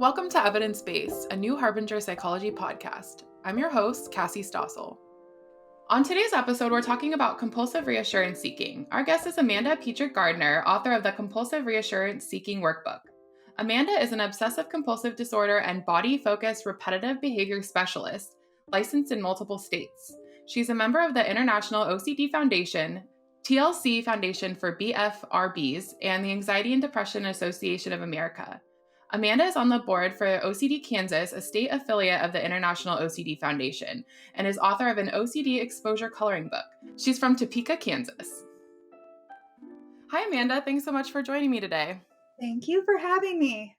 Welcome to Evidence Based, a new Harbinger psychology podcast. I'm your host, Cassie Stossel. On today's episode, we're talking about compulsive reassurance seeking. Our guest is Amanda Petrik-Gardner, author of the Compulsive Reassurance Seeking Workbook. Amanda is an obsessive compulsive disorder and body-focused repetitive behavior specialist, licensed in multiple states. She's a member of the International OCD Foundation, TLC Foundation for BFRBs, and the Anxiety and Depression Association of America. Amanda is on the board for OCD Kansas, a state affiliate of the International OCD Foundation, and is author of an OCD exposure coloring book. She's from Topeka, Kansas. Hi, Amanda. Thanks so much for joining me today. Thank you for having me.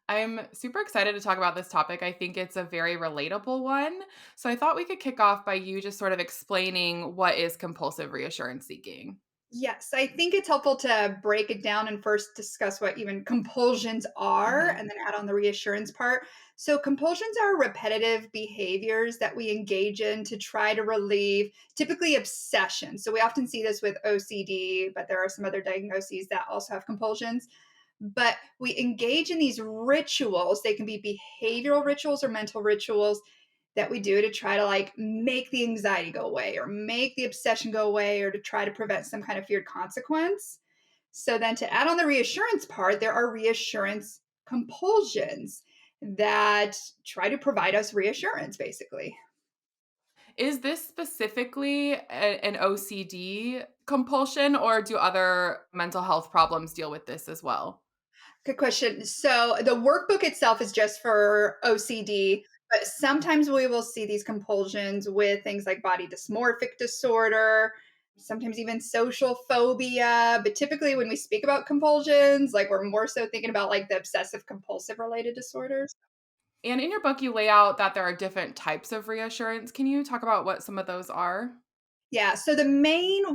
I'm super excited to talk about this topic. I think it's a very relatable one. So I thought we could kick off by you just sort of explaining what is compulsive reassurance seeking. Yes, I think it's helpful to break it down and first discuss what even compulsions are and then add on the reassurance part. So, compulsions are repetitive behaviors that we engage in to try to relieve typically obsession. So, we often see this with OCD, but there are some other diagnoses that also have compulsions. But we engage in these rituals. They can be behavioral rituals or mental rituals that we do to try to make the anxiety go away or make the obsession go away or to try to prevent some kind of feared consequence. So then to add on the reassurance part, there are reassurance compulsions that try to provide us reassurance basically. Is this specifically an OCD compulsion, or do other mental health problems deal with this as well? Good question. So the workbook itself is just for OCD, but sometimes we will see these compulsions with things like body dysmorphic disorder, sometimes even social phobia. But typically, when we speak about compulsions, we're more so thinking about the obsessive compulsive related disorders. And in your book, you lay out that there are different types of reassurance. Can you talk about what some of those are? Yeah. So the main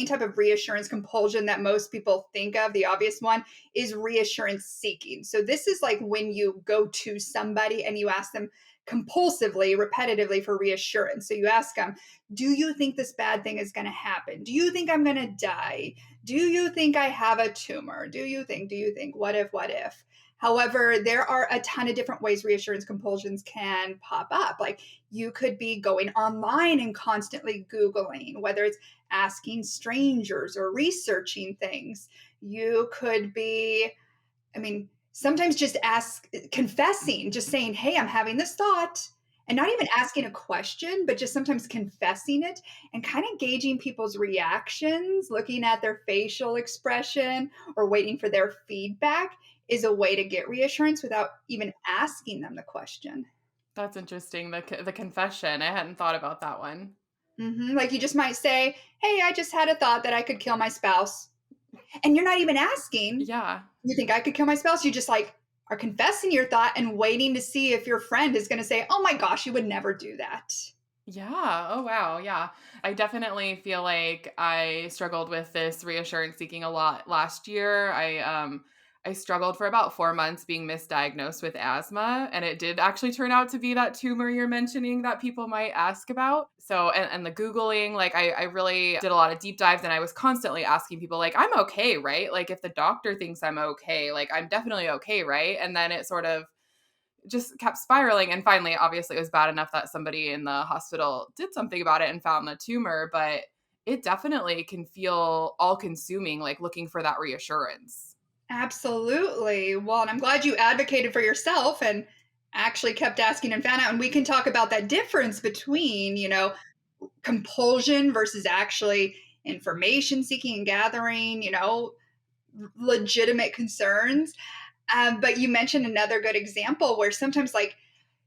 type of reassurance compulsion that most people think of, the obvious one, is reassurance seeking. So this is like when you go to somebody and you ask them compulsively, repetitively for reassurance. So you ask them, do you think this bad thing is going to happen? Do you think I'm going to die? Do you think I have a tumor? Do you think, what if? However, there are a ton of different ways reassurance compulsions can pop up. Like you could be going online and constantly Googling, whether it's asking strangers or researching things. You could be, sometimes just confessing, just saying, hey, I'm having this thought. And not even asking a question, but just sometimes confessing it and kind of gauging people's reactions, looking at their facial expression or waiting for their feedback is a way to get reassurance without even asking them the question. That's interesting. The confession. I hadn't thought about that one. Like you just might say, hey, I just had a thought that I could kill my spouse. And you're not even asking, Yeah. you think I could kill my spouse? You just are confessing your thought and waiting to see if your friend is going to say, oh my gosh, you would never do that. Yeah. Oh, wow. Yeah. I definitely feel like I struggled with this reassurance seeking a lot last year. I struggled for about 4 months being misdiagnosed with asthma, and it did actually turn out to be that tumor you're mentioning that people might ask about. So, and the Googling, I really did a lot of deep dives, and I was constantly asking people, like, I'm okay, right? Like, if the doctor thinks I'm okay, like, I'm definitely okay, right? And then it sort of just kept spiraling. And finally, obviously, it was bad enough that somebody in the hospital did something about it and found the tumor. But it definitely can feel all consuming, like looking for that reassurance. Absolutely. Well, and I'm glad you advocated for yourself and actually kept asking and found out. And we can talk about that difference between, compulsion versus actually information seeking and gathering, legitimate concerns. But you mentioned another good example where sometimes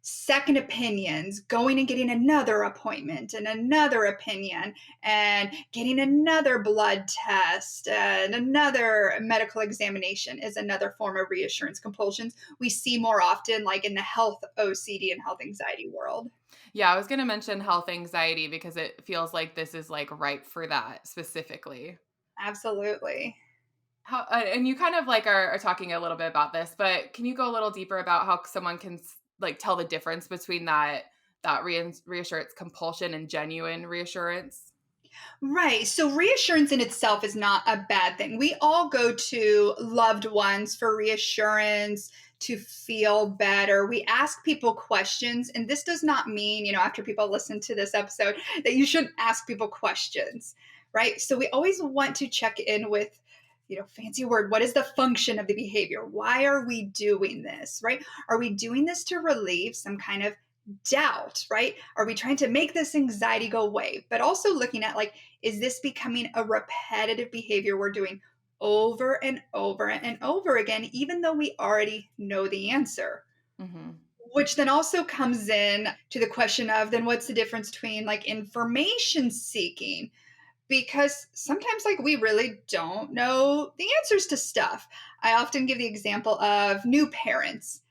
second opinions, going and getting another appointment and another opinion and getting another blood test and another medical examination is another form of reassurance compulsions we see more often like in the health OCD and health anxiety world. Yeah, I was going to mention health anxiety because it feels like this is like ripe for that specifically. Absolutely. How, and you kind of like are talking a little bit about this, but can you go a little deeper about how someone can like tell the difference between that reassurance compulsion and genuine reassurance? Right. So reassurance in itself is not a bad thing. We all go to loved ones for reassurance, to feel better. We ask people questions, and this does not mean, after people listen to this episode, that you shouldn't ask people questions, right? So we always want to check in with, fancy word, what is the function of the behavior? Why are we doing this, right? Are we doing this to relieve some kind of doubt, right? Are we trying to make this anxiety go away? But also looking at, like, is this becoming a repetitive behavior we're doing over and over and over again, even though we already know the answer? Mm-hmm. Which then also comes in to the question of, then what's the difference between like information seeking? Because sometimes, like, we really don't know the answers to stuff. I often give the example of new parents.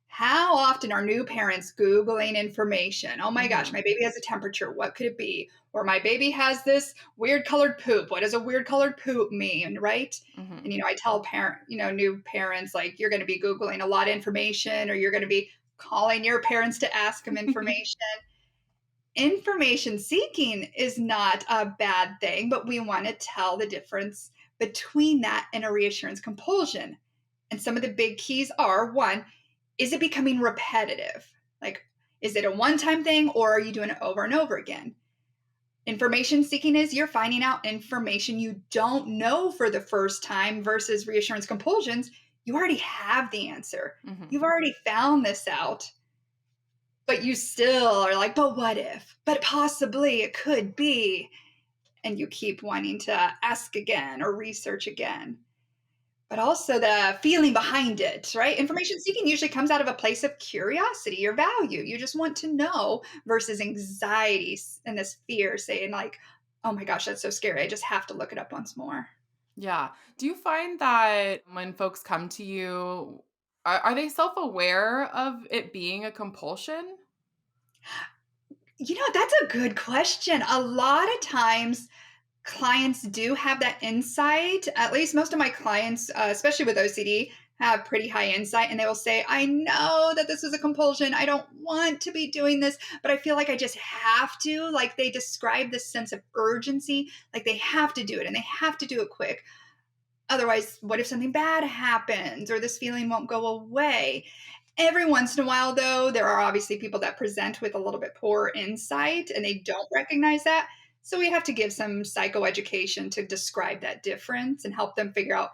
How often are new parents Googling information? Oh my gosh, Mm-hmm. my baby has a temperature. What could it be? Or my baby has this weird colored poop. What does a weird colored poop mean? Right. Mm-hmm. And, I tell new parents, like, you're going to be Googling a lot of information, or you're going to be calling your parents to ask them information. Information seeking is not a bad thing, but we want to tell the difference between that and a reassurance compulsion. And some of the big keys are, one, is it becoming repetitive? Like, is it a one-time thing, or are you doing it over and over again? Information seeking is you're finding out information you don't know for the first time, versus reassurance compulsions. You already have the answer. Mm-hmm. You've already found this out, but you still are like, but what if? But possibly it could be. And you keep wanting to ask again or research again. But also the feeling behind it, right? Information seeking usually comes out of a place of curiosity or value. You just want to know, versus anxiety and this fear saying, like, oh my gosh, that's so scary. I just have to look it up once more. Yeah. Do you find that when folks come to you, are they self-aware of it being a compulsion? That's a good question. A lot of times, clients do have that insight. At least most of my clients, especially with OCD, have pretty high insight, and they will say, I know that this is a compulsion. I don't want to be doing this, but I feel like I just have to. Like, they describe this sense of urgency, like they have to do it and they have to do it quick. Otherwise, what if something bad happens or this feeling won't go away? Every once in a while, though, there are obviously people that present with a little bit poor insight and they don't recognize that. So we have to give some psychoeducation to describe that difference and help them figure out,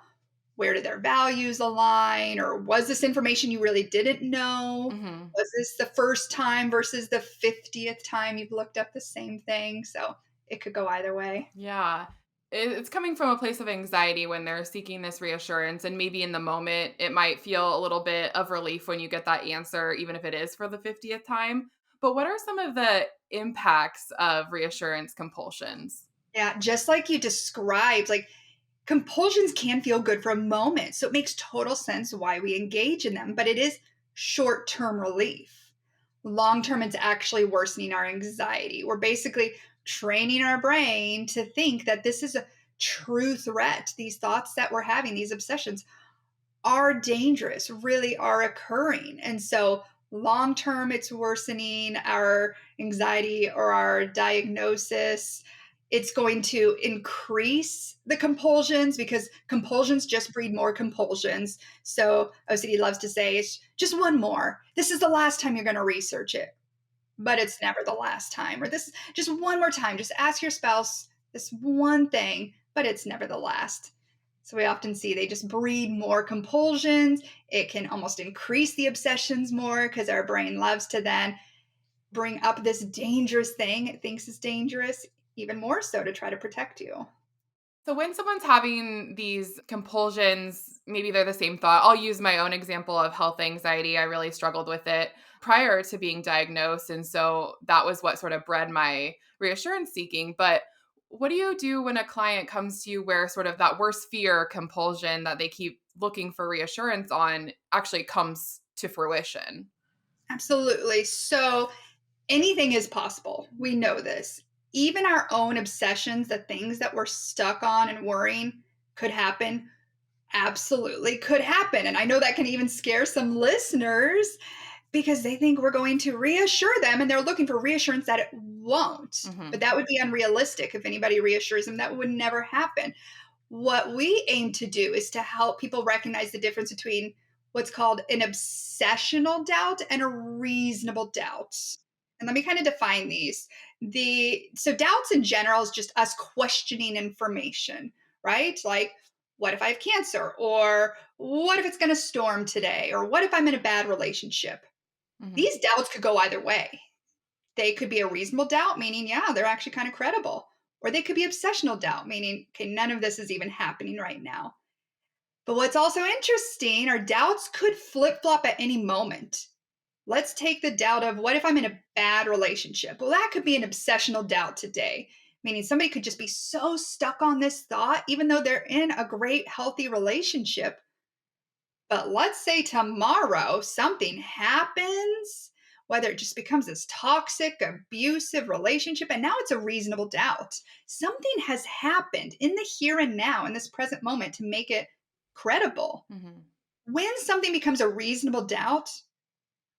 where do their values align, or was this information you really didn't know? Mm-hmm. Was this the first time versus the 50th time you've looked up the same thing? So it could go either way. Yeah. It's coming from a place of anxiety when they're seeking this reassurance. And maybe in the moment, it might feel a little bit of relief when you get that answer, even if it is for the 50th time. But what are some of the impacts of reassurance compulsions? Yeah, just like you described, like, compulsions can feel good for a moment. So it makes total sense why we engage in them, but it is short term relief. Long term, it's actually worsening our anxiety. We're basically training our brain to think that this is a true threat. These thoughts that we're having, these obsessions, are dangerous, really are occurring. And so long term, it's worsening our anxiety or our diagnosis. It's going to increase the compulsions, because compulsions just breed more compulsions. So OCD loves to say, it's just one more. This is the last time you're going to research it, but it's never the last time. Or this, just one more time. Just ask your spouse this one thing, but it's never the last. So we often see they just breed more compulsions. It can almost increase the obsessions more, because our brain loves to then bring up this dangerous thing it thinks is dangerous, even more so to try to protect you. So when someone's having these compulsions, maybe they're the same thought. I'll use my own example of health anxiety. I really struggled with it prior to being diagnosed. And so that was what sort of bred my reassurance seeking. But what do you do when a client comes to you where sort of that worst fear compulsion that they keep looking for reassurance on actually comes to fruition? Absolutely. So anything is possible. We know this. Even our own obsessions, the things that we're stuck on and worrying could happen, absolutely could happen. And I know that can even scare some listeners, because they think we're going to reassure them and they're looking for reassurance that it won't. Hmm. But that would be unrealistic. If anybody reassures them, that would never happen. What we aim to do is to help people recognize the difference between what's called an obsessional doubt and a reasonable doubt. And let me kind of define these. So doubts in general is just us questioning information, right? Like, what if I have cancer? Or what if it's going to storm today? Or what if I'm in a bad relationship? Hmm. These doubts could go either way. They could be a reasonable doubt, meaning, yeah, they're actually kind of credible. Or they could be obsessional doubt, meaning, okay, none of this is even happening right now. But what's also interesting are doubts could flip flop at any moment. Let's take the doubt of what if I'm in a bad relationship? Well, that could be an obsessional doubt today, meaning somebody could just be so stuck on this thought, even though they're in a great, healthy relationship. But let's say tomorrow something happens, whether it just becomes this toxic, abusive relationship, and now it's a reasonable doubt. Something has happened in the here and now, in this present moment, to make it credible. Hmm. When something becomes a reasonable doubt,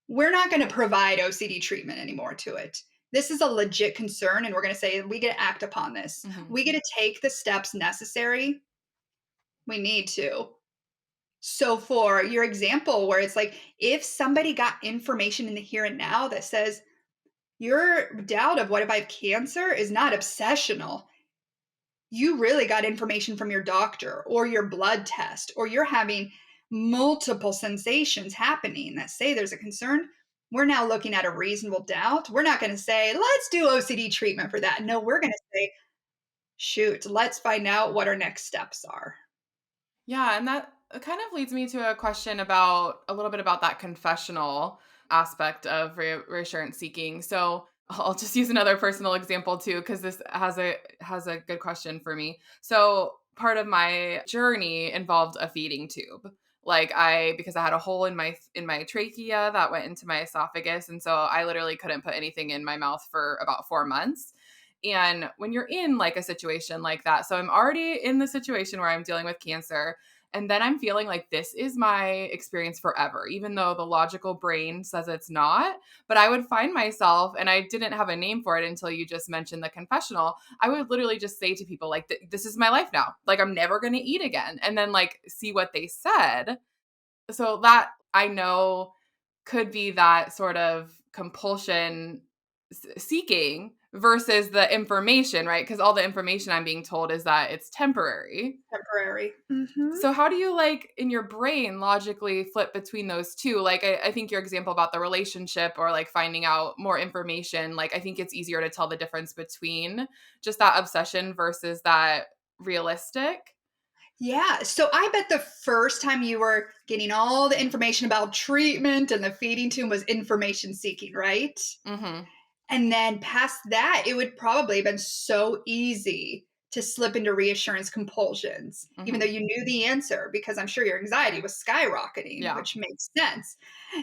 we're not going to provide OCD treatment anymore to it. This is a legit concern, and we're going to say we get to act upon this. Hmm. We get to take the steps necessary. We need to. So, for your example, where it's like if somebody got information in the here and now that says your doubt of what if I have cancer is not obsessional, you really got information from your doctor or your blood test, or you're having multiple sensations happening that say there's a concern. We're now looking at a reasonable doubt. We're not going to say, let's do OCD treatment for that. No, we're going to say, shoot, let's find out what our next steps are. Yeah, and that kind of leads me to a question about a little bit about that confessional aspect of reassurance seeking. So I'll just use another personal example too, because this has a good question for me. So part of my journey involved a feeding tube. Because I had a hole in my trachea that went into my esophagus, and so I literally couldn't put anything in my mouth for about 4 months. And when you're in like a situation like that, so I'm already in the situation where I'm dealing with cancer, and then I'm feeling like this is my experience forever, even though the logical brain says it's not. But I would find myself, and I didn't have a name for it until you just mentioned the confessional. I would literally just say to people, like, this is my life now. Like, I'm never going to eat again. And then, like, see what they said. So that I know could be that sort of compulsion seeking versus the information, right? Because all the information I'm being told is that it's temporary. Temporary. Mm-hmm. So how do you like in your brain logically flip between those two? Like I think your example about the relationship or like finding out more information, like I think it's easier to tell the difference between just that obsession versus that realistic. Yeah. So I bet the first time you were getting all the information about treatment and the feeding tube was information seeking, right? Mm-hmm. And then past that, it would probably have been so easy to slip into reassurance compulsions, even though Mm-hmm. you knew the answer, because I'm sure your anxiety was skyrocketing, Yeah. which makes sense.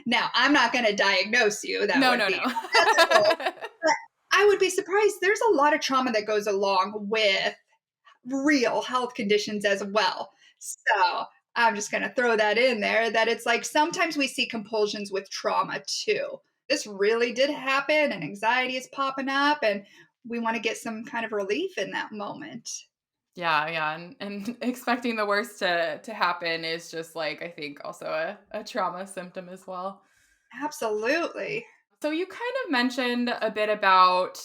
Now, I'm not going to diagnose you. That No, would no, be no. unethical. But I would be surprised. There's a lot of trauma that goes along with real health conditions as well. So I'm just going to throw that in there that it's like sometimes we see compulsions with trauma too. This really did happen and anxiety is popping up and we want to get some kind of relief in that moment. Yeah, yeah, and expecting the worst to happen is just like I think also a trauma symptom as well. Absolutely. So you kind of mentioned a bit about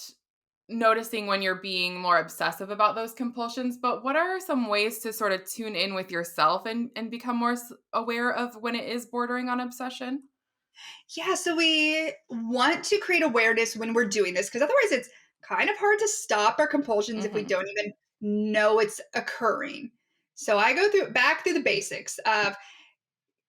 noticing when you're being more obsessive about those compulsions, but what are some ways to sort of tune in with yourself and become more aware of when it is bordering on obsession? Yeah, so we want to create awareness when we're doing this because otherwise it's kind of hard to stop our compulsions if we Mhm. don't even know it's occurring. So I go through the basics of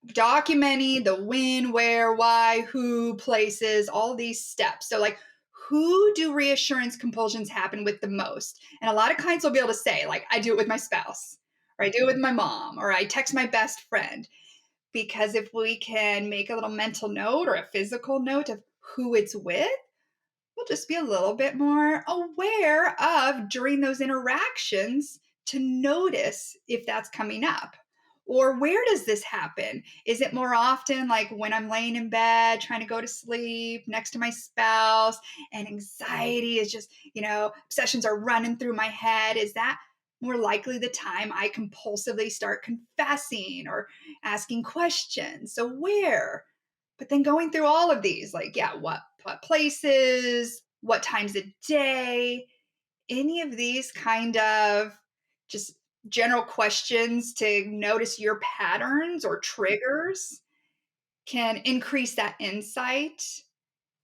documenting the when, where, why, who, places, all these steps. So, like, who do reassurance compulsions happen with the most? And a lot of clients will be able to say, like, I do it with my spouse, or I do it with my mom, or I text my best friend. Because if we can make a little mental note or a physical note of who it's with, we'll just be a little bit more aware of during those interactions to notice if that's coming up. Or where does this happen? Is it more often like when I'm laying in bed trying to go to sleep next to my spouse and anxiety is just, obsessions are running through my head? Is that more likely the time I compulsively start confessing or asking questions. So where? But then going through all of these, like, yeah, what places, what times a day, any of these kind of just general questions to notice your patterns or triggers can increase that insight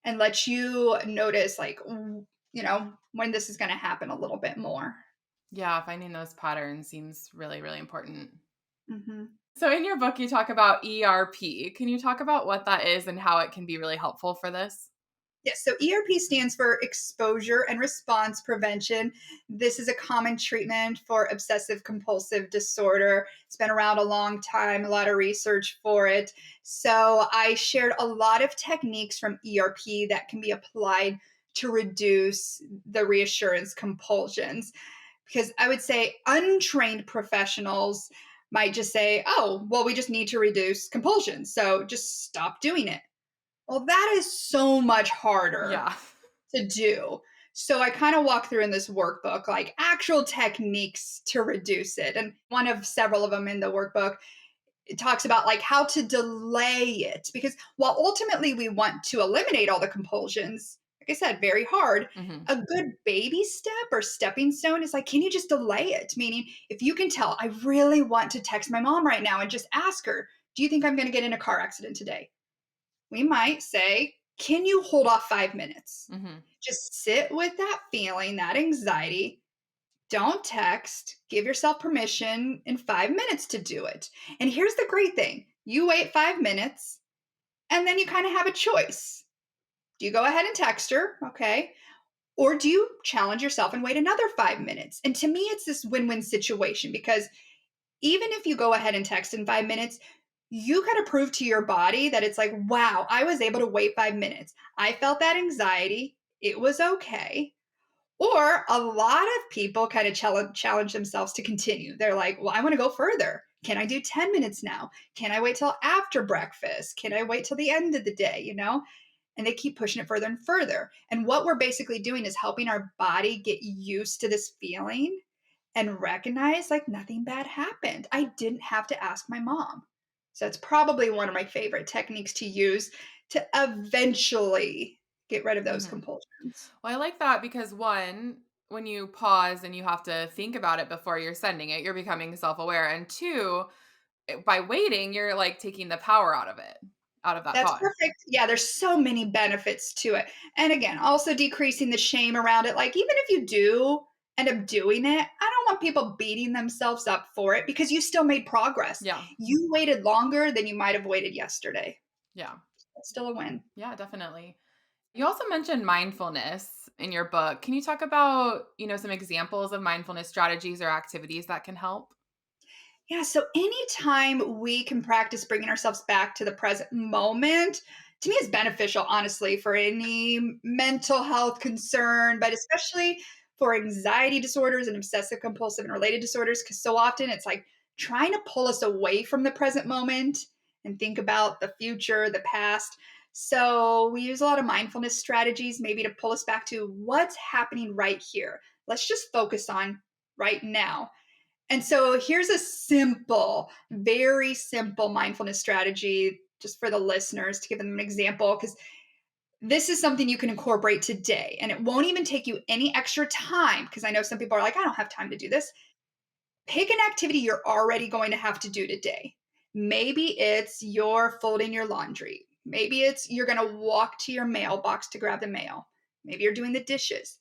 and let you notice, like, when this is going to happen a little bit more. Yeah, finding those patterns seems really, really important. Hmm. So in your book, you talk about ERP. Can you talk about what that is and how it can be really helpful for this? Yes, so ERP stands for exposure and response prevention. This is a common treatment for obsessive compulsive disorder. It's been around a long time, a lot of research for it. So I shared a lot of techniques from ERP that can be applied to reduce the reassurance compulsions. Because I would say untrained professionals might just say, oh, well, we just need to reduce compulsions. So just stop doing it. Well, that is so much harder Yeah. to do. So I kind of walk through in this workbook, like actual techniques to reduce it. And one of several of them in the workbook, it talks about like how to delay it. Because while ultimately we want to eliminate all the compulsions, like I said, very hard. Hmm. A good baby step or stepping stone is like, can you just delay it? Meaning, if you can tell, I really want to text my mom right now and just ask her, do you think I'm going to get in a car accident today? We might say, can you hold off 5 minutes? Hmm. Just sit with that feeling, that anxiety. Don't text. Give yourself permission in 5 minutes to do it. And here's the great thing, you wait 5 minutes and then you kind of have a choice. Do you go ahead and text her? Okay. Or do you challenge yourself and wait another 5 minutes? And to me, it's this win win situation because even if you go ahead and text in 5 minutes, you got to prove to your body that it's like, wow, I was able to wait 5 minutes. I felt that anxiety. It was okay. Or a lot of people kind of challenge themselves to continue. They're like, well, I want to go further. Can I do 10 minutes now? Can I wait till after breakfast? Can I wait till the end of the day? And they keep pushing it further and further. And what we're basically doing is helping our body get used to this feeling and recognize like nothing bad happened. I didn't have to ask my mom. So it's probably one of my favorite techniques to use to eventually get rid of those Hmm. compulsions. Well, I like that because one, when you pause and you have to think about it before you're sending it, you're becoming self aware. And two, by waiting, you're like taking the power out of it, out of that That's pause. perfect. Yeah, there's so many benefits to it. And again, also decreasing the shame around it. Like, even if you do end up doing it, I don't want people beating themselves up for it because you still made progress. Yeah. You waited longer than you might have waited yesterday. Yeah. That's still a win. Yeah, definitely. You also mentioned mindfulness in your book. Can you talk about, some examples of mindfulness strategies or activities that can help? Yeah, so anytime we can practice bringing ourselves back to the present moment, to me is beneficial, honestly, for any mental health concern, but especially for anxiety disorders and obsessive compulsive and related disorders, because so often it's like trying to pull us away from the present moment and think about the future, the past. So we use a lot of mindfulness strategies, maybe to pull us back to what's happening right here. Let's just focus on right now. And so here's a simple, very simple mindfulness strategy just for the listeners to give them an example, because this is something you can incorporate today and it won't even take you any extra time. Because I know some people are like, I don't have time to do this. Pick an activity you're already going to have to do today. Maybe it's you're folding your laundry. Maybe it's you're going to walk to your mailbox to grab the mail. Maybe you're doing the dishes.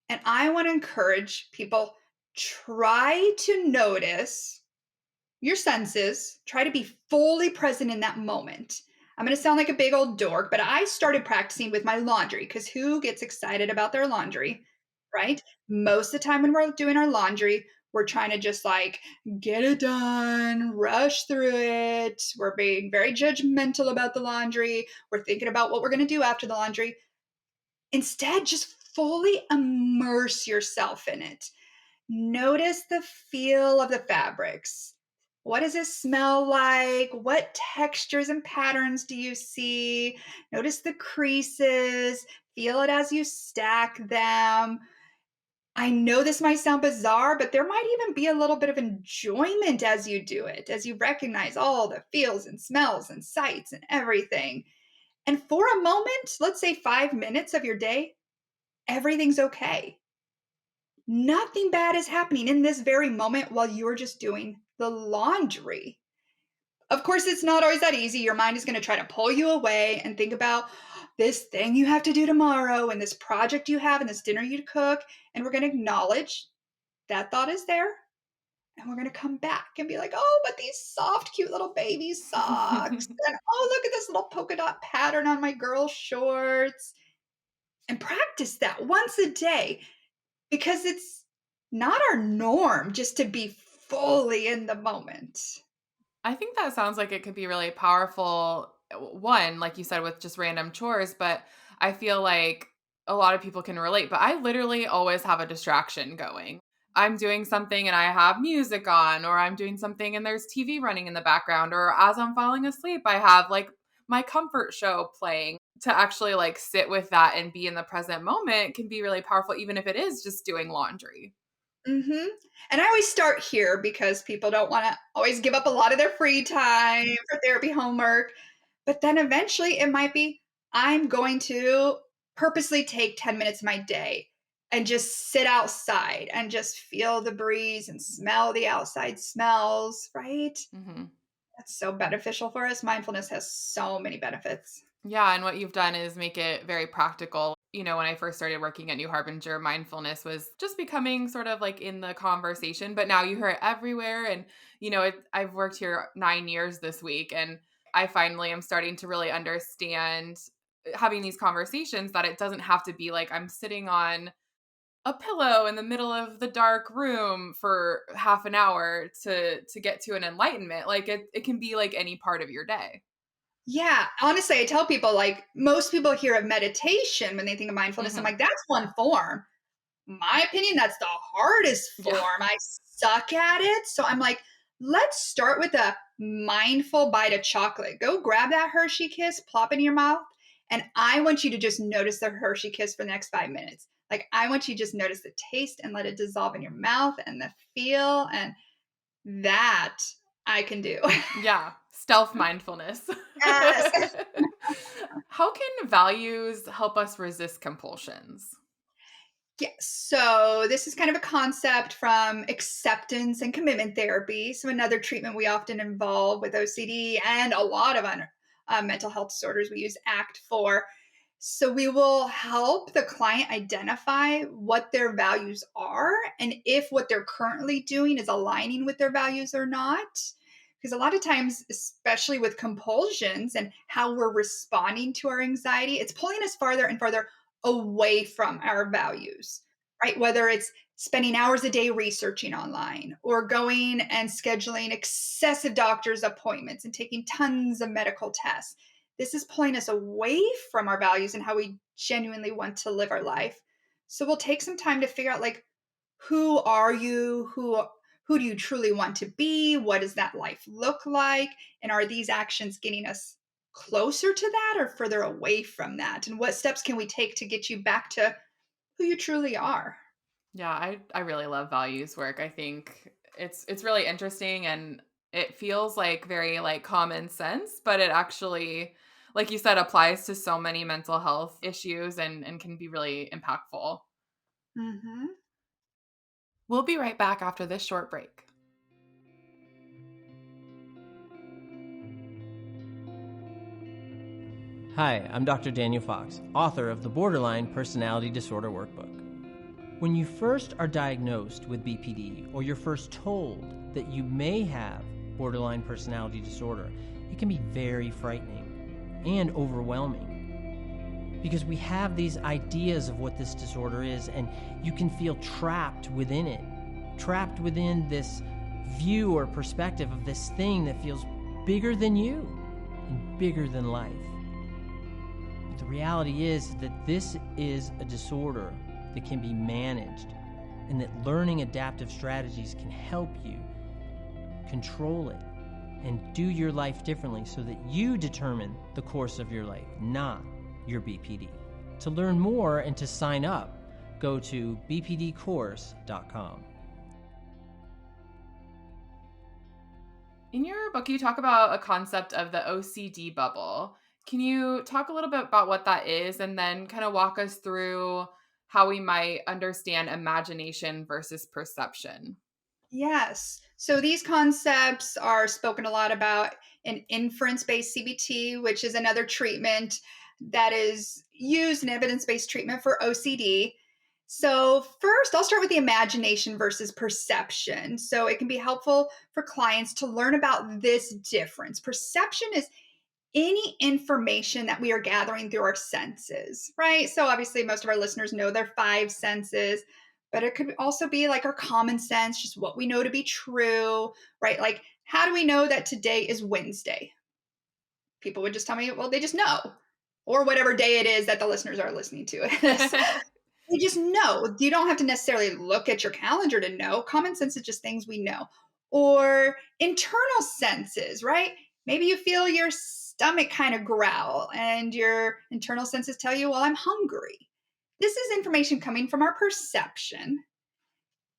And I want to encourage people, try to notice your senses, try to be fully present in that moment. I'm going to sound like a big old dork, but I started practicing with my laundry because who gets excited about their laundry, right? Most of the time when we're doing our laundry, we're trying to just like get it done, rush through it. We're being very judgmental about the laundry. We're thinking about what we're going to do after the laundry. Instead, just fully immerse yourself in it. Notice the feel of the fabrics. What does it smell like? What textures and patterns do you see? Notice the creases. Feel it as you stack them. I know this might sound bizarre, but there might even be a little bit of enjoyment as you do it, as you recognize all the feels and smells and sights and everything. And for a moment, let's say 5 minutes of your day, everything's okay. Nothing bad is happening in this very moment while you're just doing the laundry. Of course, it's not always that easy. Your mind is going to try to pull you away and think about this thing you have to do tomorrow and this project you have and this dinner you cook. And we're going to acknowledge that thought is there. And we're going to come back and be like, oh, but these soft, cute little baby socks. And oh, look at this little polka dot pattern on my girl's shorts. And practice that once a day because it's not our norm just to be fully in the moment. I think that sounds like it could be really powerful. One, like you said, with just random chores, but I feel like a lot of people can relate. But I literally always have a distraction going. I'm doing something and I have music on, or I'm doing something and there's TV running in the background, or as I'm falling asleep, I have like my comfort show playing. To actually like sit with that and be in the present moment can be really powerful, even if it is just doing laundry. Mhm. And I always start here because people don't wanna always give up a lot of their free time for therapy homework, but then eventually it might be, I'm going to purposely take 10 minutes of my day and just sit outside and just feel the breeze and smell the outside smells, right? Hmm. That's so beneficial for us. Mindfulness has so many benefits. Yeah, and what you've done is make it very practical. When I first started working at New Harbinger, mindfulness was just becoming sort of like in the conversation, but now you hear it everywhere. And, I've worked here 9 years this week, and I finally am starting to really understand having these conversations that it doesn't have to be like I'm sitting on a pillow in the middle of the dark room for half an hour to get to an enlightenment. Like it can be like any part of your day. Yeah, honestly, I tell people, like, most people hear of meditation when they think of mindfulness. I'm Hmm. like, that's one form. My opinion, that's the hardest Yeah. form. I suck at it. So I'm like, let's start with a mindful bite of chocolate. Go grab that Hershey Kiss, plop it in your mouth, and I want you to just notice the Hershey Kiss for the next 5 minutes. Like, I want you to just notice the taste and let it dissolve in your mouth and the feel, and that I can do. Yeah, stealth mindfulness. Yes. How can values help us resist compulsions? Yes. So this is kind of a concept from acceptance and commitment therapy. So another treatment we often involve with OCD and a lot of mental health disorders we use ACT for. So we will help the client identify what their values are and if what they're currently doing is aligning with their values or not. Because a lot of times, especially with compulsions and how we're responding to our anxiety, it's pulling us farther and farther away from our values, right? Whether it's spending hours a day researching online or going and scheduling excessive doctor's appointments and taking tons of medical tests. This is pulling us away from our values and how we genuinely want to live our life. So we'll take some time to figure out, like, who are you? Who do you truly want to be? What does that life look like? And are these actions getting us closer to that or further away from that? And what steps can we take to get you back to who you truly are? Yeah, I really love values work. I think it's really interesting, and it feels like very like common sense, but it actually, like you said, applies to so many mental health issues and can be really impactful. Mhm. We'll be right back after this short break. Hi, I'm Dr. Daniel Fox, author of the Borderline Personality Disorder Workbook. When you first are diagnosed with BPD, or you're first told that you may have borderline personality disorder, it can be very frightening and overwhelming. Because we have these ideas of what this disorder is, and you can feel trapped within it, trapped within this view or perspective of this thing that feels bigger than you and bigger than life. But the reality is that this is a disorder that can be managed, and that learning adaptive strategies can help you control it and do your life differently so that you determine the course of your life, not your BPD. To learn more and to sign up, go to bpdcourse.com. In your book, you talk about a concept of the OCD bubble. Can you talk a little bit about what that is and then kind of walk us through how we might understand imagination versus perception? Yes. So these concepts are spoken a lot about in inference-based CBT, which is another treatment that is used in evidence-based treatment for OCD. So first, I'll start with the imagination versus perception. So it can be helpful for clients to learn about this difference. Perception is any information that we are gathering through our senses, right? So obviously, most of our listeners know their five senses, but it could also be like our common sense, just what we know to be true, right? Like, how do we know that today is Wednesday? People would just tell me, well, they just know, or whatever day it is that the listeners are listening to it. You just know. You don't have to necessarily look at your calendar to know. Common sense is just things we know. Or internal senses, right? Maybe you feel your stomach kind of growl and your internal senses tell you, well, I'm hungry. This is information coming from our perception.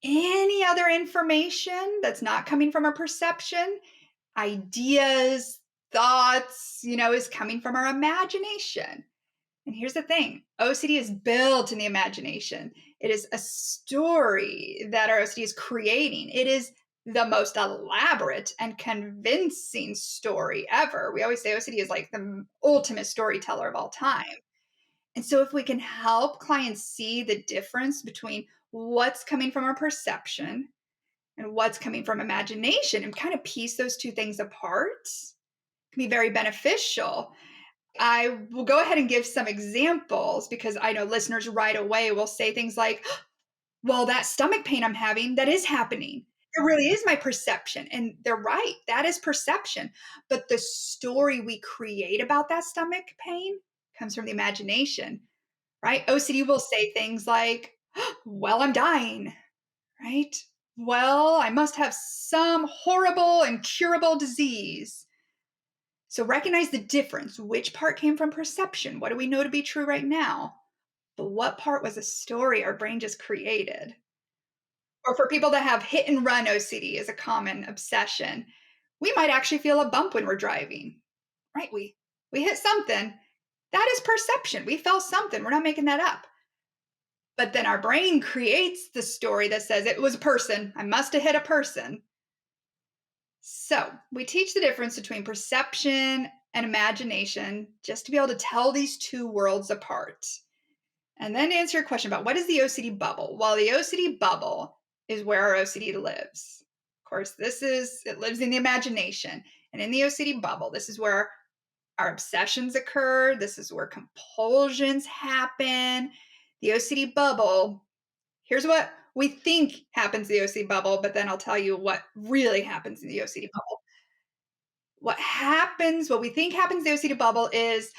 Any other information that's not coming from our perception, ideas, thoughts, is coming from our imagination. And here's the thing, OCD is built in the imagination. It is a story that our OCD is creating. It is the most elaborate and convincing story ever. We always say OCD is like the ultimate storyteller of all time. And so, if we can help clients see the difference between what's coming from our perception and what's coming from imagination and kind of piece those two things apart, it can be very beneficial. I will go ahead and give some examples because I know listeners right away will say things like, well, that stomach pain I'm having, that is happening. It really is my perception. And they're right. That is perception. But the story we create about that stomach pain comes from the imagination, right? OCD will say things like, well, I'm dying, right? Well, I must have some horrible, incurable disease. So recognize the difference. Which part came from perception? What do we know to be true right now? But what part was a story our brain just created? Or for people that have hit and run OCD as a common obsession, we might actually feel a bump when we're driving, right? We hit something. That is perception. We felt something. We're not making that up. But then our brain creates the story that says it was a person. I must have hit a person. So we teach the difference between perception and imagination just to be able to tell these two worlds apart. And then to answer your question about what is the OCD bubble? Well, the OCD bubble is where our OCD lives. Of course, it lives in the imagination. And in the OCD bubble, this is where our obsessions occur. This is where compulsions happen. The OCD bubble, here's what we think happens in the OCD bubble, but then I'll tell you what really happens in the OCD bubble. What we think happens in the OCD bubble is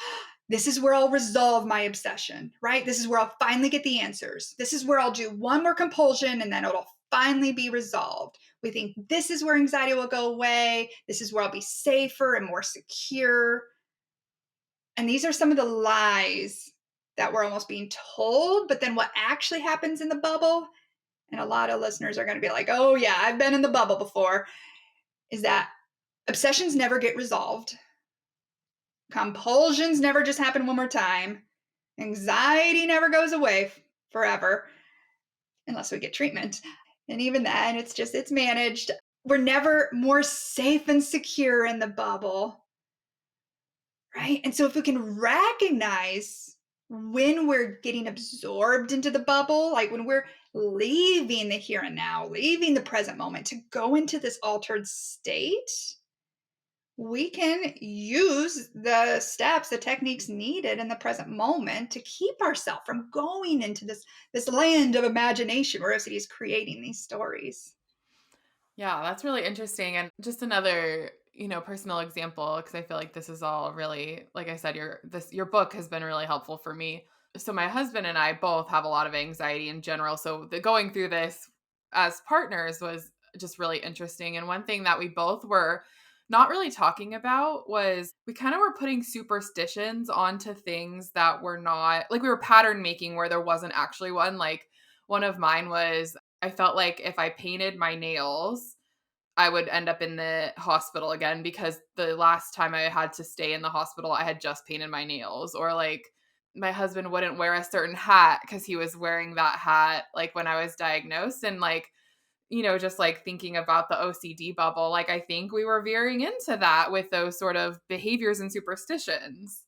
this is where I'll resolve my obsession, right? This is where I'll finally get the answers. This is where I'll do one more compulsion and then it'll finally be resolved. We think this is where anxiety will go away. This is where I'll be safer and more secure. And these are some of the lies that we're almost being told, but then what actually happens in the bubble, and a lot of listeners are going to be like, oh yeah, I've been in the bubble before, is that obsessions never get resolved. Compulsions never just happen one more time. Anxiety never goes away forever unless we get treatment. And even then, it's managed. We're never more safe and secure in the bubble, right? And so if we can recognize when we're getting absorbed into the bubble, like when we're leaving the here and now, leaving the present moment to go into this altered state, we can use the steps, the techniques needed in the present moment to keep ourselves from going into this land of imagination where OCD is creating these stories. Yeah, that's really interesting. And just another, personal example, because I feel like this is all really, like I said, your book has been really helpful for me. So my husband and I both have a lot of anxiety in general. So going through this as partners was just really interesting. And one thing that we both were not really talking about was we kind of were putting superstitions onto things that were not, like we were pattern making where there wasn't actually one. Like One of mine was I felt like if I painted my nails, I would end up in the hospital again because the last time I had to stay in the hospital, I had just painted my nails. Or like my husband wouldn't wear a certain hat because he was wearing that hat like when I was diagnosed. And like, just like thinking about the OCD bubble, like I think we were veering into that with those sort of behaviors and superstitions.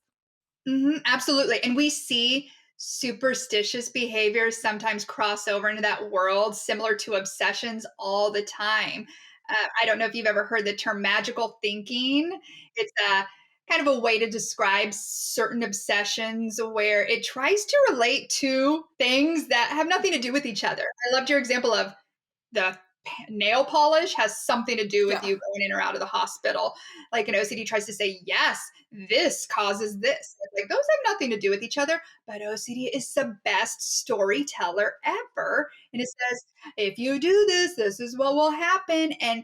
Absolutely. And we see superstitious behaviors sometimes cross over into that world, similar to obsessions all the time. I don't know if you've ever heard the term magical thinking. It's a kind of a way to describe certain obsessions where it tries to relate to things that have nothing to do with each other. I loved your example of the nail polish has something to do with Yeah. you going in or out of the hospital. Like an OCD tries to say, yes, this causes this. It's like those have nothing to do with each other, but OCD is the best storyteller ever. And it says, if you do this, this is what will happen. And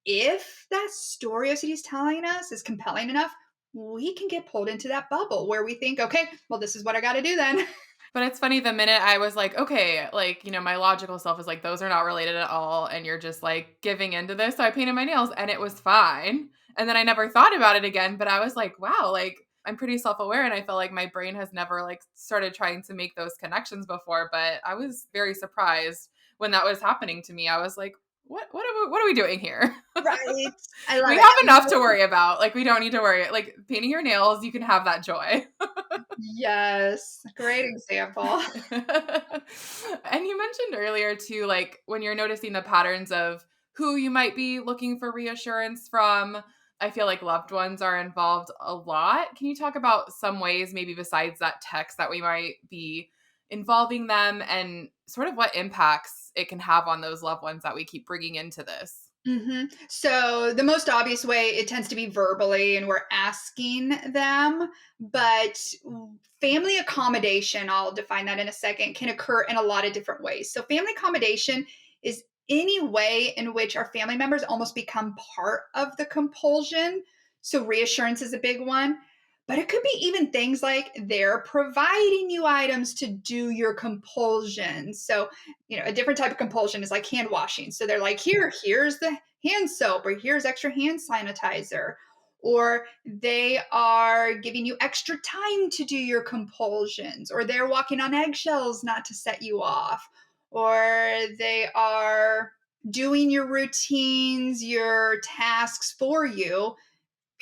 if that story OCD is telling us is compelling enough, we can get pulled into that bubble where we think, okay, well, this is what I got to do then. But it's funny, the minute I was like, okay, like, my logical self is like, those are not related at all. And you're just like giving into this. So I painted my nails and it was fine. And then I never thought about it again. But I was like, wow, like I'm pretty self aware. And I feel like my brain has never like started trying to make those connections before. But I was very surprised when that was happening to me. I was like, what are we doing here? Right. I love We it. have enough to worry about. Like, we don't need to worry. Like, painting your nails, you can have that joy. Yes. Great example. And you mentioned earlier too, like when you're noticing the patterns of who you might be looking for reassurance from, I feel like loved ones are involved a lot. Can you talk about some ways, maybe besides that text, that we might be involving them and sort of what impacts it can have on those loved ones that we keep bringing into this? So the most obvious way it tends to be verbally, and we're asking them, but family accommodation, I'll define that in a second, can occur in a lot of different ways. So family accommodation is any way in which our family members almost become part of the compulsion. So reassurance is a big one. But it could be even things like they're providing you items to do your compulsion. So a different type of compulsion is like hand washing. So they're like, here's the hand soap, or here's extra hand sanitizer. Or they are giving you extra time to do your compulsions, or they're walking on eggshells not to set you off, or they are doing your routines, your tasks for you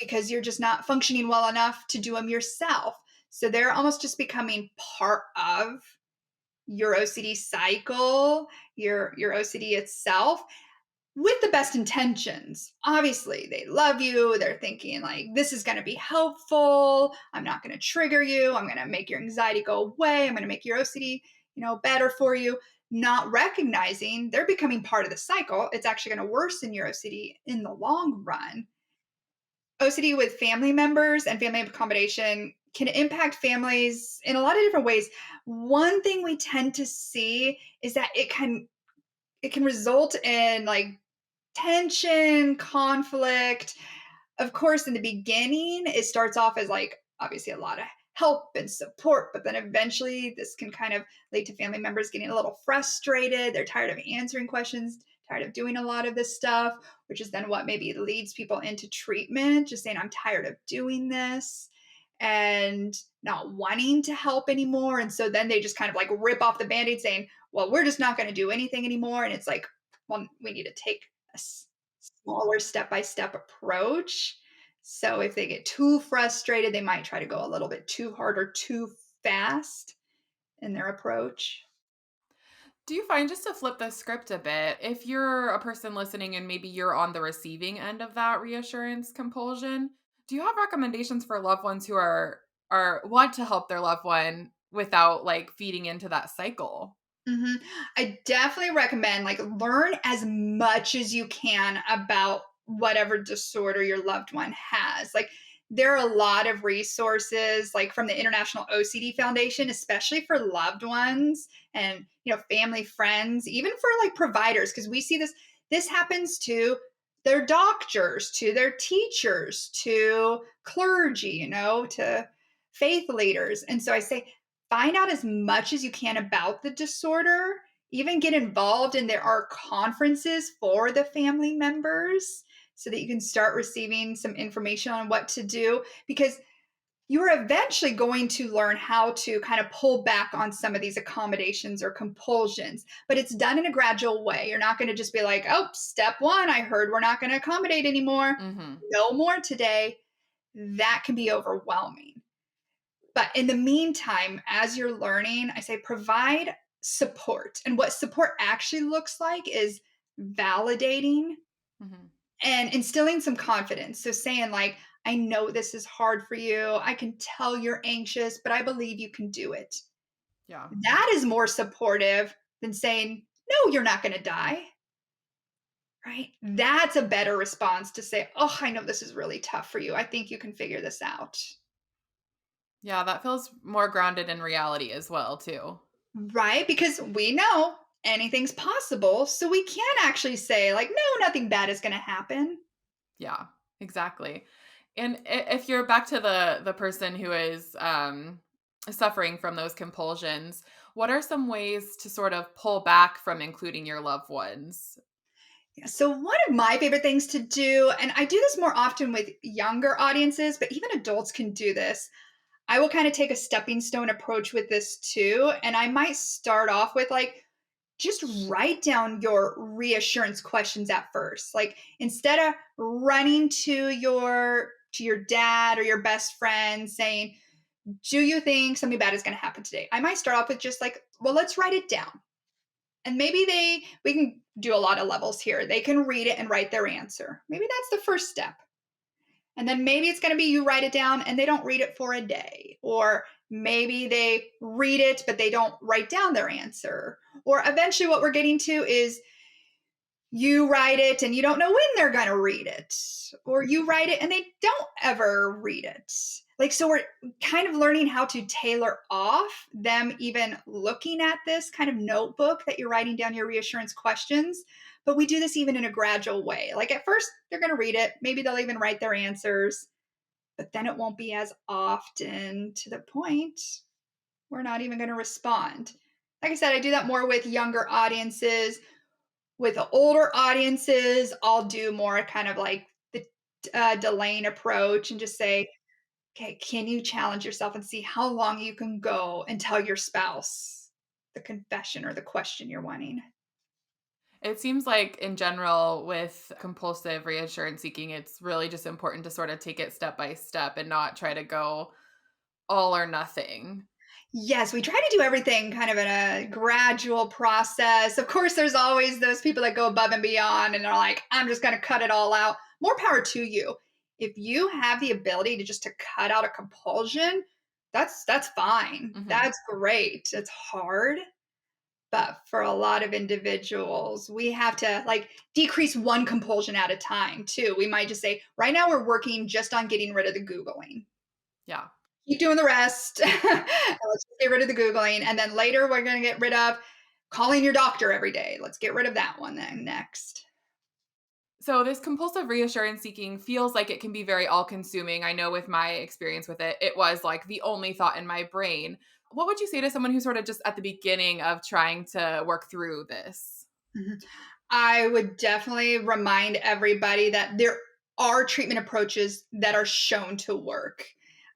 because you're just not functioning well enough to do them yourself. So they're almost just becoming part of your OCD cycle, your OCD itself, with the best intentions. Obviously, they love you. They're thinking like, this is going to be helpful. I'm not going to trigger you. I'm going to make your anxiety go away. I'm going to make your OCD, better for you. Not recognizing they're becoming part of the cycle. It's actually going to worsen your OCD in the long run. OCD with family members and family accommodation can impact families in a lot of different ways. One thing we tend to see is that it can result in like tension, conflict. Of course, in the beginning, it starts off as like obviously a lot of help and support, but then eventually this can kind of lead to family members getting a little frustrated. They're tired of answering questions, tired of doing a lot of this stuff, which is then what maybe leads people into treatment, just saying, I'm tired of doing this and not wanting to help anymore. And so then they just kind of like rip off the band-aid saying, well, we're just not going to do anything anymore. And it's like, well, we need to take a smaller step-by-step approach. So if they get too frustrated, they might try to go a little bit too hard or too fast in their approach. Do you find, just to flip the script a bit, if you're a person listening and maybe you're on the receiving end of that reassurance compulsion, do you have recommendations for loved ones who are want to help their loved one without like feeding into that cycle? hmm I definitely recommend like learn as much as you can about whatever disorder your loved one has. Like there are a lot of resources like from the International OCD Foundation, especially for loved ones and family friends, even for like providers, because we see this happens to their doctors, to their teachers, to clergy, to faith leaders. And so I say find out as much as you can about the disorder Even get involved, and there are conferences for the family members so that you can start receiving some information on what to do, because you're eventually going to learn how to kind of pull back on some of these accommodations or compulsions, but it's done in a gradual way. You're not going to just be like, oh, step one, I heard we're not going to accommodate anymore. Mm-hmm. No more today. That can be overwhelming. But in the meantime, as you're learning, I say provide support. And what support actually looks like is validating Mm-hmm. and instilling some confidence. So saying, like, I know this is hard for you. I can tell you're anxious, but I believe you can do it. Yeah. That is more supportive than saying, no, you're not going to die. Right? That's a better response to say, oh, I know this is really tough for you. I think you can figure this out. Yeah, that feels more grounded in reality as well, too. Right? Because we know anything's possible. So we can actually say, like, no, nothing bad is going to happen. Yeah, exactly. And if you're back to the person who is suffering from those compulsions, what are some ways to sort of pull back from including your loved ones? Yeah, so one of my favorite things to do, and I do this more often with younger audiences, but even adults can do this. I will kind of take a stepping stone approach with this too. And I might start off with, like, just write down your reassurance questions at first. Like, instead of running to your dad or your best friend saying, do you think something bad is going to happen today? I might start off with just like, well, let's write it down. And maybe we can do a lot of levels here. They can read it and write their answer. Maybe that's the first step. And then maybe it's going to be you write it down and they don't read it for a day. Or maybe they read it, but they don't write down their answer. Or eventually, what we're getting to is you write it and you don't know when they're going to read it. Or you write it and they don't ever read it. Like, so we're kind of learning how to tailor off them even looking at this kind of notebook that you're writing down your reassurance questions. But we do this even in a gradual way. Like, at first, they're going to read it. Maybe they'll even write their answers, but then it won't be as often, to the point we're not even going to respond. Like I said, I do that more with younger audiences. With older audiences, I'll do more kind of like the delaying approach and just say, okay, can you challenge yourself and see how long you can go and tell your spouse the confession or the question you're wanting? It seems like in general with compulsive reassurance seeking, it's really just important to sort of take it step by step and not try to go all or nothing. Yes, we try to do everything kind of in a gradual process. Of course, there's always those people that go above and beyond and are like, I'm just going to cut it all out. More power to you. If you have the ability to just to cut out a compulsion, that's fine. Mm-hmm. That's great. It's hard, but for a lot of individuals, we have to, like, decrease one compulsion at a time too. We might just say, right now we're working just on getting rid of the Googling. Yeah. Keep doing the rest. Let's get rid of the Googling. And then later we're going to get rid of calling your doctor every day. Let's get rid of that one then next. So this compulsive reassurance seeking feels like it can be very all-consuming. I know with my experience with it, it was like the only thought in my brain. What would you say to someone who's sort of just at the beginning of trying to work through this? Mhm. I would definitely remind everybody that there are treatment approaches that are shown to work.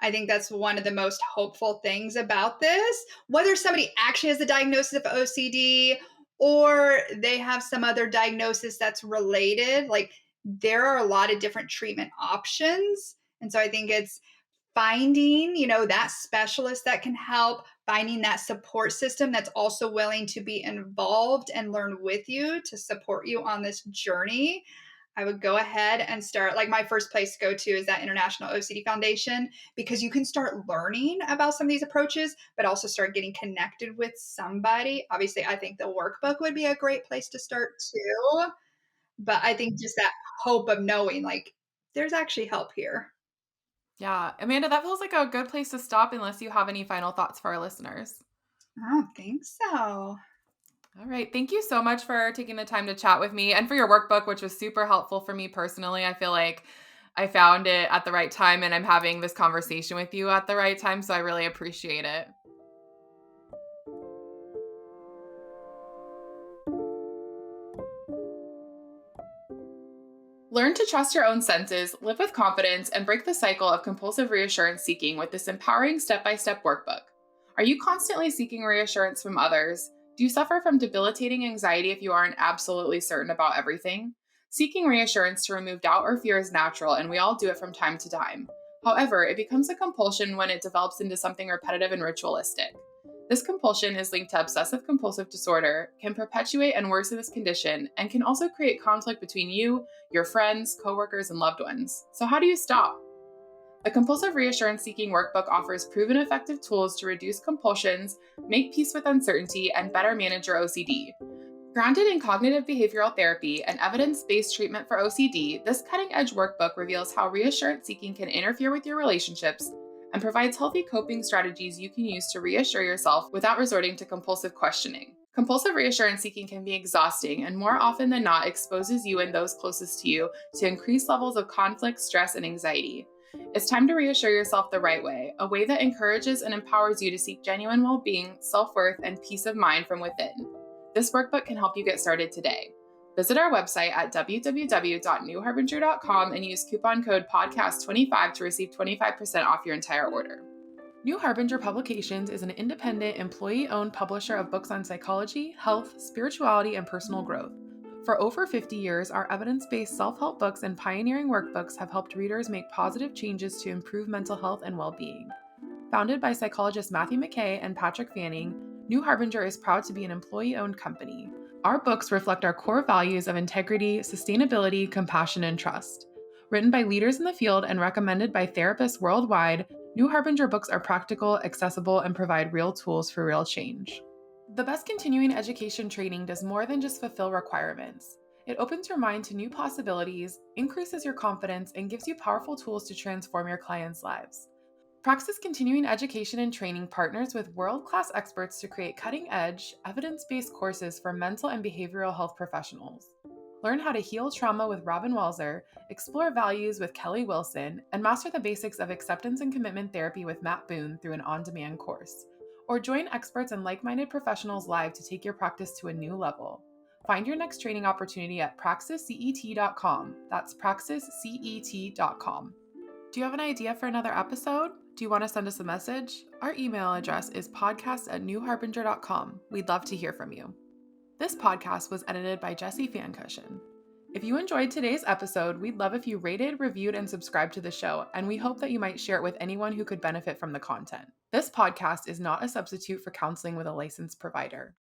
I think that's one of the most hopeful things about this. Whether somebody actually has a diagnosis of OCD or they have some other diagnosis that's related, like, there are a lot of different treatment options. And so I think it's finding, that specialist that can help, finding that support system that's also willing to be involved and learn with you to support you on this journey. I would go ahead and start, like, my first place to go to is that International OCD Foundation, because you can start learning about some of these approaches, but also start getting connected with somebody. Obviously, I think the workbook would be a great place to start too. But I think just that hope of knowing, like, there's actually help here. Yeah. Amanda, that feels like a good place to stop unless you have any final thoughts for our listeners. I don't think so. All right. Thank you so much for taking the time to chat with me and for your workbook, which was super helpful for me personally. I feel like I found it at the right time and I'm having this conversation with you at the right time. So I really appreciate it. Learn to trust your own senses, live with confidence, and break the cycle of compulsive reassurance seeking with this empowering step-by-step workbook. Are you constantly seeking reassurance from others? Do you suffer from debilitating anxiety if you aren't absolutely certain about everything? Seeking reassurance to remove doubt or fear is natural, and we all do it from time to time. However, it becomes a compulsion when it develops into something repetitive and ritualistic. This compulsion is linked to obsessive compulsive disorder, can perpetuate and worsen this condition, and can also create conflict between you, your friends, coworkers, and loved ones. So how do you stop? The Compulsive Reassurance Seeking Workbook offers proven effective tools to reduce compulsions, make peace with uncertainty, and better manage your OCD. Grounded in cognitive behavioral therapy and evidence-based treatment for OCD, this cutting-edge workbook reveals how reassurance seeking can interfere with your relationships and provides healthy coping strategies you can use to reassure yourself without resorting to compulsive questioning. Compulsive reassurance seeking can be exhausting and more often than not exposes you and those closest to you to increased levels of conflict, stress, and anxiety. It's time to reassure yourself the right way, a way that encourages and empowers you to seek genuine well-being, self-worth, and peace of mind from within. This workbook can help you get started today. Visit our website at www.newharbinger.com and use coupon code podcast25 to receive 25% off your entire order. New Harbinger Publications is an independent, employee-owned publisher of books on psychology, health, spirituality, and personal growth. For over 50 years, our evidence-based self-help books and pioneering workbooks have helped readers make positive changes to improve mental health and well-being. Founded by psychologists Matthew McKay and Patrick Fanning, New Harbinger is proud to be an employee-owned company. Our books reflect our core values of integrity, sustainability, compassion, and trust. Written by leaders in the field and recommended by therapists worldwide, New Harbinger books are practical, accessible, and provide real tools for real change. The best continuing education training does more than just fulfill requirements. It opens your mind to new possibilities, increases your confidence, and gives you powerful tools to transform your clients' lives. Praxis Continuing Education and Training partners with world-class experts to create cutting-edge, evidence-based courses for mental and behavioral health professionals. Learn how to heal trauma with Robin Walzer, explore values with Kelly Wilson, and master the basics of acceptance and commitment therapy with Matt Boone through an on-demand course. Or join experts and like-minded professionals live to take your practice to a new level. Find your next training opportunity at praxiscet.com. That's praxiscet.com. Do you have an idea for another episode? Do you want to send us a message? Our email address is podcast@newharbinger.com. We'd love to hear from you. This podcast was edited by Jesse Fancushion. If you enjoyed today's episode, we'd love if you rated, reviewed, and subscribed to the show, and we hope that you might share it with anyone who could benefit from the content. This podcast is not a substitute for counseling with a licensed provider.